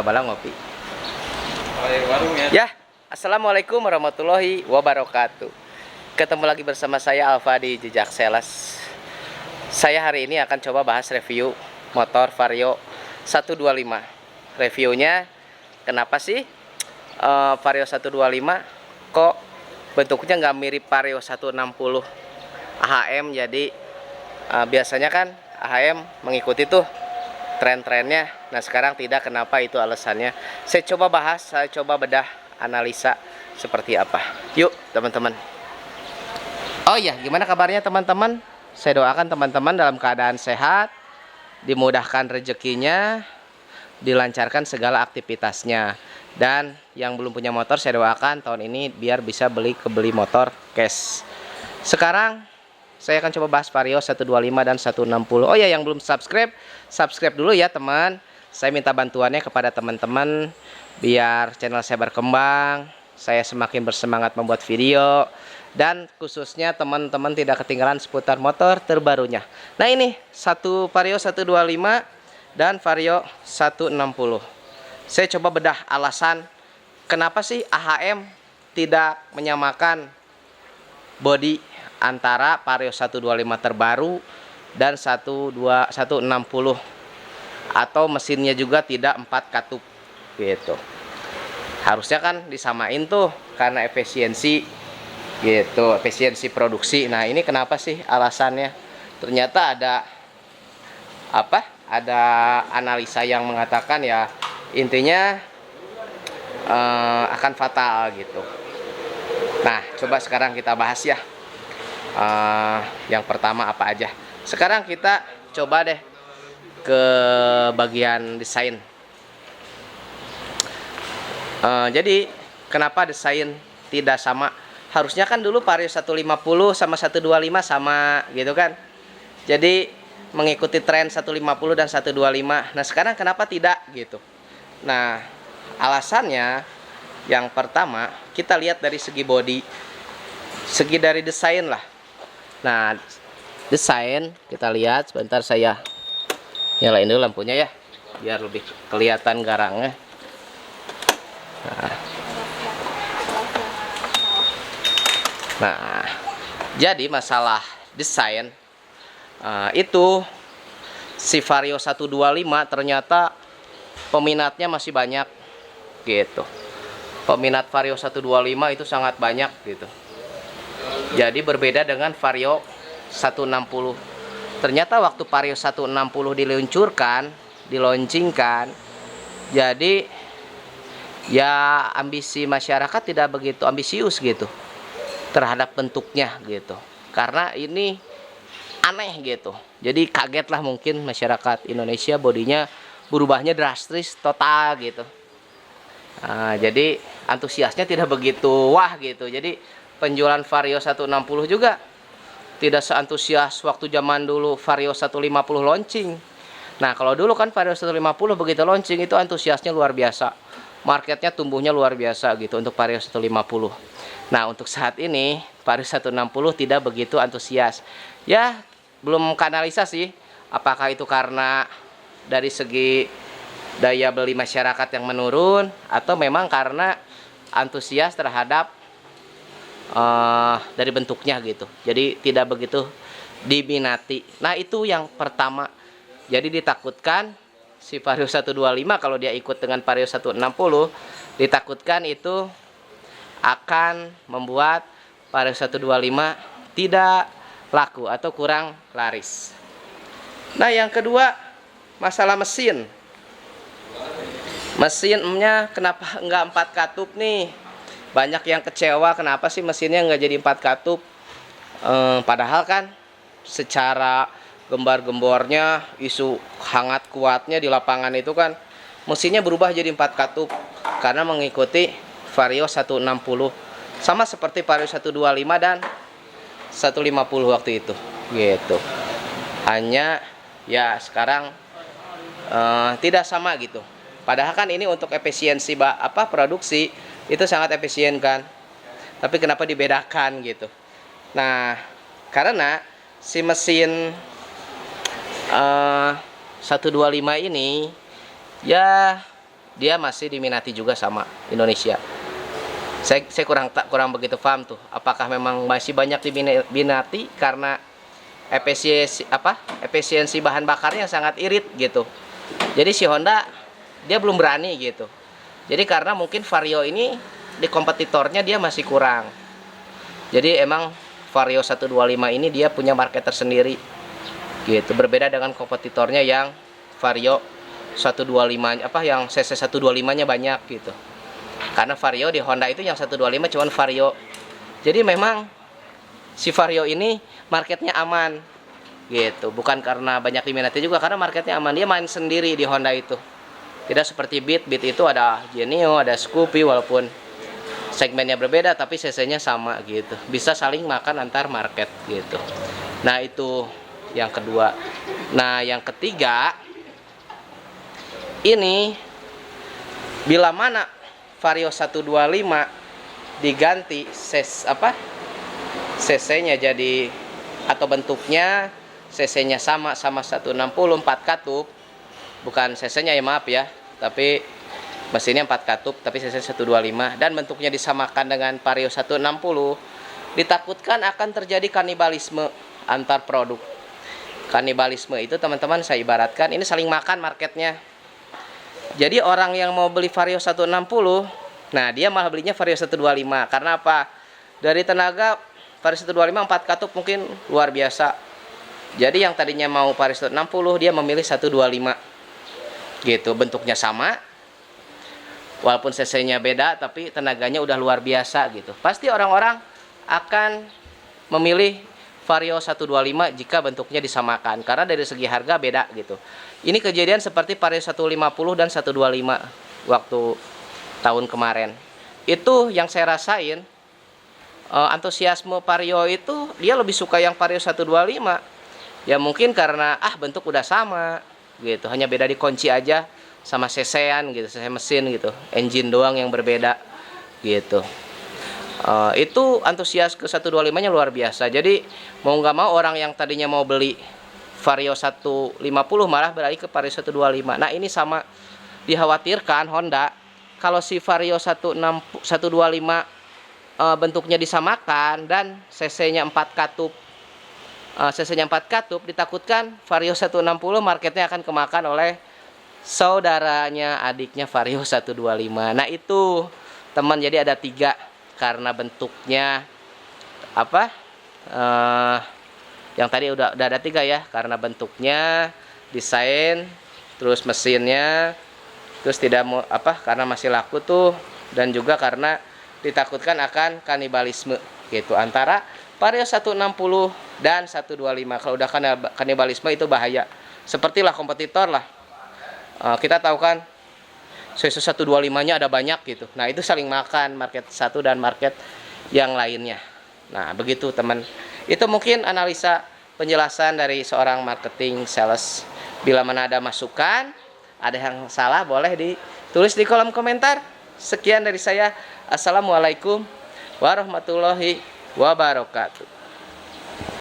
Bala ngopi. Warung ya. Ya, assalamualaikum warahmatullahi wabarakatuh. Ketemu lagi bersama saya Alfa di Jejak Sales. Saya hari ini akan coba bahas review motor Vario 125. Reviewnya, kenapa sih Vario 125 kok bentuknya nggak mirip Vario 160 AHM? Jadi biasanya kan AHM mengikuti tuh tren-trennya. Nah sekarang tidak, kenapa, itu alasannya. Saya coba bahas, saya coba bedah, analisa seperti apa. Yuk teman-teman. Oh iya, gimana kabarnya teman-teman? Saya doakan teman-teman dalam keadaan sehat, dimudahkan rezekinya, dilancarkan segala aktivitasnya. Dan yang belum punya motor, saya doakan tahun ini biar bisa beli motor cash. Sekarang saya akan coba bahas Vario 125 dan 160. Oh ya, yang belum subscribe, subscribe dulu ya teman. Saya minta bantuannya kepada teman-teman biar channel saya berkembang, saya semakin bersemangat membuat video, dan khususnya teman-teman tidak ketinggalan seputar motor terbarunya. Nah ini satu Vario 125 dan Vario 160. Saya coba bedah alasan kenapa sih AHM tidak menyamakan bodi antara Vario 125 terbaru dan 160, atau mesinnya juga tidak 4 katup gitu. Harusnya kan disamain tuh karena efisiensi gitu, efisiensi produksi. Nah ini kenapa sih alasannya? Ternyata ada apa? Ada analisa yang mengatakan ya intinya akan fatal gitu. Nah coba sekarang kita bahas ya. Yang pertama apa aja. Sekarang kita coba deh ke bagian desain. Jadi kenapa desain tidak sama? Harusnya kan dulu Vario 150 sama 125 sama gitu kan. Jadi mengikuti tren 150 dan 125. Nah sekarang kenapa tidak gitu? Nah alasannya yang pertama, kita lihat dari segi body, segi dari desain lah. Nah desain kita lihat, sebentar saya nyalain dulu lampunya ya biar lebih kelihatan garangnya. Nah jadi masalah desain itu si Vario 125 ternyata peminatnya masih banyak gitu. Peminat Vario 125 itu sangat banyak gitu. Jadi berbeda dengan Vario 160. Ternyata waktu Vario 160 diluncurkan, jadi ya ambisi masyarakat tidak begitu ambisius gitu terhadap bentuknya gitu. Karena ini aneh gitu. Jadi kaget lah mungkin masyarakat Indonesia, bodinya berubahnya drastis total gitu. Jadi antusiasnya tidak begitu wah gitu. Jadi penjualan Vario 160 juga tidak seantusias waktu zaman dulu Vario 150 launching. Nah kalau dulu kan Vario 150 begitu launching itu antusiasnya luar biasa, marketnya tumbuhnya luar biasa gitu untuk Vario 150. Nah untuk saat ini Vario 160 tidak begitu antusias. Ya belum kanalisa sih, apakah itu karena dari segi daya beli masyarakat yang menurun, atau memang karena antusias terhadap dari bentuknya gitu, jadi tidak begitu diminati. Nah itu yang pertama. Jadi ditakutkan si Vario 125 kalau dia ikut dengan Vario 160, ditakutkan itu akan membuat Vario 125 tidak laku atau kurang laris. Nah yang kedua, masalah mesin. Mesinnya kenapa enggak 4 katup nih? Banyak yang kecewa kenapa sih mesinnya nggak jadi 4 katup. Padahal kan secara gembar-gembornya, isu hangat kuatnya di lapangan itu kan mesinnya berubah jadi 4 katup karena mengikuti Vario 160. Sama seperti Vario 125 dan 150 waktu itu gitu. Hanya ya sekarang tidak sama gitu. Padahal kan ini untuk efisiensi produksi itu sangat efisien kan. Tapi kenapa dibedakan gitu? Nah, karena si mesin 125 ini ya dia masih diminati juga sama Indonesia. Saya kurang begitu paham tuh. Apakah memang masih banyak diminati karena efisiensi bahan bakarnya yang sangat irit gitu. Jadi si Honda dia belum berani gitu. Jadi karena mungkin Vario ini di kompetitornya dia masih kurang. Jadi emang Vario 125 ini dia punya market tersendiri gitu. Berbeda dengan kompetitornya yang Vario 125 yang cc 125-nya banyak gitu. Karena Vario di Honda itu yang 125 cuman Vario. Jadi memang si Vario ini marketnya aman gitu. Bukan karena banyak diminati juga, karena marketnya aman. Dia main sendiri di Honda itu. Tidak seperti Beat. Beat itu ada Genio, ada Scoopy, walaupun segmennya berbeda tapi cc-nya sama gitu. Bisa saling makan antar market gitu. Nah, itu yang kedua. Nah, yang ketiga ini bila mana Vario 125 diganti cc-nya jadi atau bentuknya cc-nya sama 160 4 katup, bukan cc-nya ya, maaf ya, tapi mesinnya 4 katup tapi cc 125 dan bentuknya disamakan dengan Vario 160, ditakutkan akan terjadi kanibalisme antar produk. Kanibalisme itu teman-teman saya ibaratkan ini saling makan marketnya. Jadi orang yang mau beli Vario 160, nah dia malah belinya Vario 125. Karena apa? Dari tenaga Vario 125 4 katup mungkin luar biasa. Jadi yang tadinya mau Vario 160 dia memilih 125. Gitu, bentuknya sama. Walaupun cc-nya beda tapi tenaganya udah luar biasa gitu. Pasti orang-orang akan memilih Vario 125 jika bentuknya disamakan karena dari segi harga beda gitu. Ini kejadian seperti Vario 150 dan 125 waktu tahun kemarin. Itu yang saya rasain, antusiasme Vario itu dia lebih suka yang Vario 125. Ya mungkin karena bentuk udah sama gitu, hanya beda di kunci aja sama cc-an gitu, cc mesin gitu. Engine doang yang berbeda gitu. Itu antusias ke 125-nya luar biasa. Jadi mau nggak mau orang yang tadinya mau beli Vario 150 malah beralih ke Vario 125. Nah ini sama dikhawatirkan Honda kalau si Vario 125 bentuknya disamakan dan cc-nya 4 katup, ditakutkan Vario 160 marketnya akan kemakan oleh saudaranya adiknya Vario 125. Nah itu teman, jadi ada 3 karena bentuknya yang tadi udah ada 3 ya, karena bentuknya, desain, terus mesinnya, terus tidak mau karena masih laku tuh, dan juga karena ditakutkan akan kanibalisme gitu antara Vario 160 dan 125. Kalau udah kanibalisme itu bahaya. Sepertilah kompetitor lah. Kita tahu kan cc 125-nya ada banyak gitu. Nah, itu saling makan market satu dan market yang lainnya. Nah, begitu teman. Itu mungkin analisa penjelasan dari seorang marketing sales. Bila mana ada masukan, ada yang salah boleh ditulis di kolom komentar. Sekian dari saya. Assalamualaikum warahmatullahi wabarakatuh.